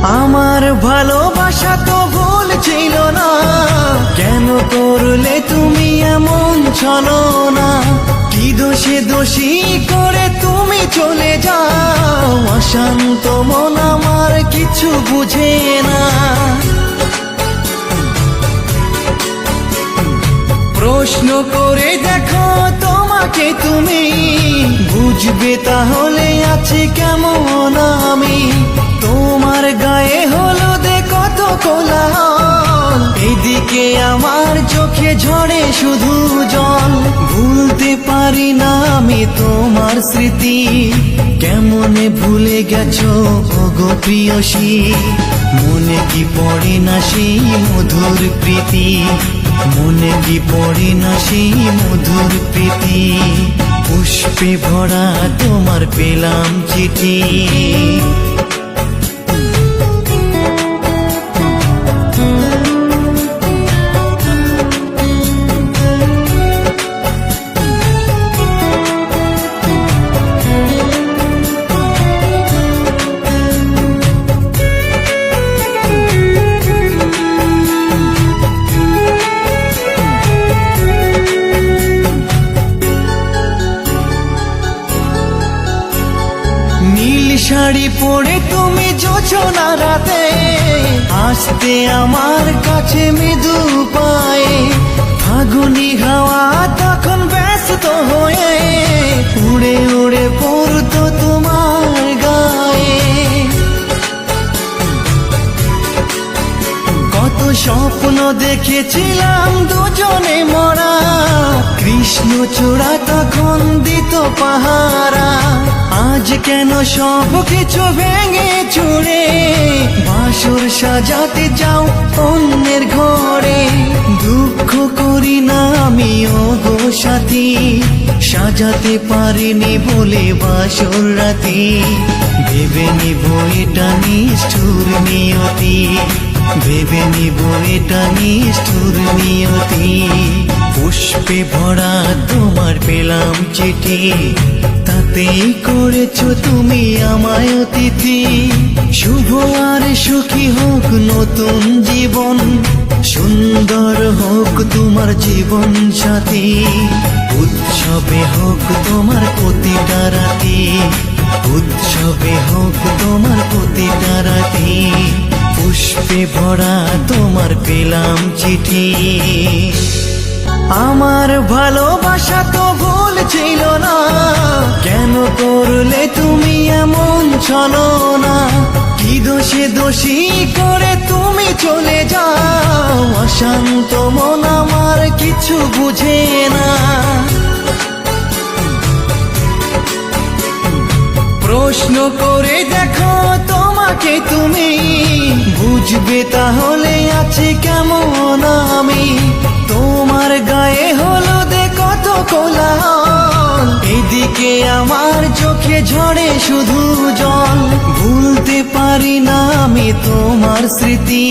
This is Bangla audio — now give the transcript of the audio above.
আমার ভালোবাসা তো ভুল ছিল না, কেন করলে তুমি এমন ছলনা? কি দোষে দোষী করে তুমি চলে যাও? অশান্ত মন আমার কিছু বুঝে না। প্রশ্ন করে দেখো তোমাকে তুমি, বুঝবে তাহলে আছে কেমন আমি। তোমার গায়ে হলুদে কত কোলাহল, এদিকে আমার চোখে ঝরে শুধু জল। ভুলতে পারি না আমি তোমার স্মৃতি, কেমনে ভুলে গেছো ওগো প্রিয়সী। মনে কি পড়ে না সেই মধুর প্রীতি, মনে কি পড়ে না সেই মধুর প্রীতি। পুষ্পে ভরা তোমার পেলাম চিঠি। নীল শাড়ি পরে তুমি যোছনা রাতে আসতে আমার কাছে মৃদু পায়ে। ফাগুনি হাওয়া তখন ব্যস্ত হয়ে উড়ে উড়ে পড়তো তোমার গায়ে। কত স্বপ্ন দেখেছিলাম দুজনে মরা, কৃষ্ণচূড়া তখন দিত পাহারা। আজ কেন সব কিছু ভেঙে চুরে বাসর সাজাতে যাও অন্যের ঘরে? দুঃখ করি না আমি ওগো সাথী, সাজাতে পারিনি বলে বাসর রাতি। ভেবে নিব এটা নিষ্ঠুর নিয়তি, ভেবে নিব এটা নিষ্ঠুর নিয়তি। পুষ্পে ভরা তোমার পেলাম চিঠি, তাতেই করেছো তুমি আমায় অতিথি। শুভ আর সুখী হোক নতুন জীবন, সুন্দর হোক তোমার জীবন সাথী। উৎসবে হোক তোমার প্রতিটা রাতি, উৎসবে হোক তোমার প্রতিটা রাতি। পুষ্পে ভরা তোমার পেলাম চিঠি। আমার ভালোবাসা তো ভুল ছিল না, কেন করলে তুমি এমন ছলনা? কি দোষে দোষী করে তুমি চলে যাও? অশান্ত মন আমার কিছু বুঝে না। প্রশ্ন করে দেখো তোমাকে তুমি, বুঝবে তাহলে আছে কেমন আমি। তোমার গায়ে হলুদে কত কোলাহল, এদিকে আমার চোখে ঝরে শুধু জল। ভুলতে পারি না আমি তোমার স্মৃতি।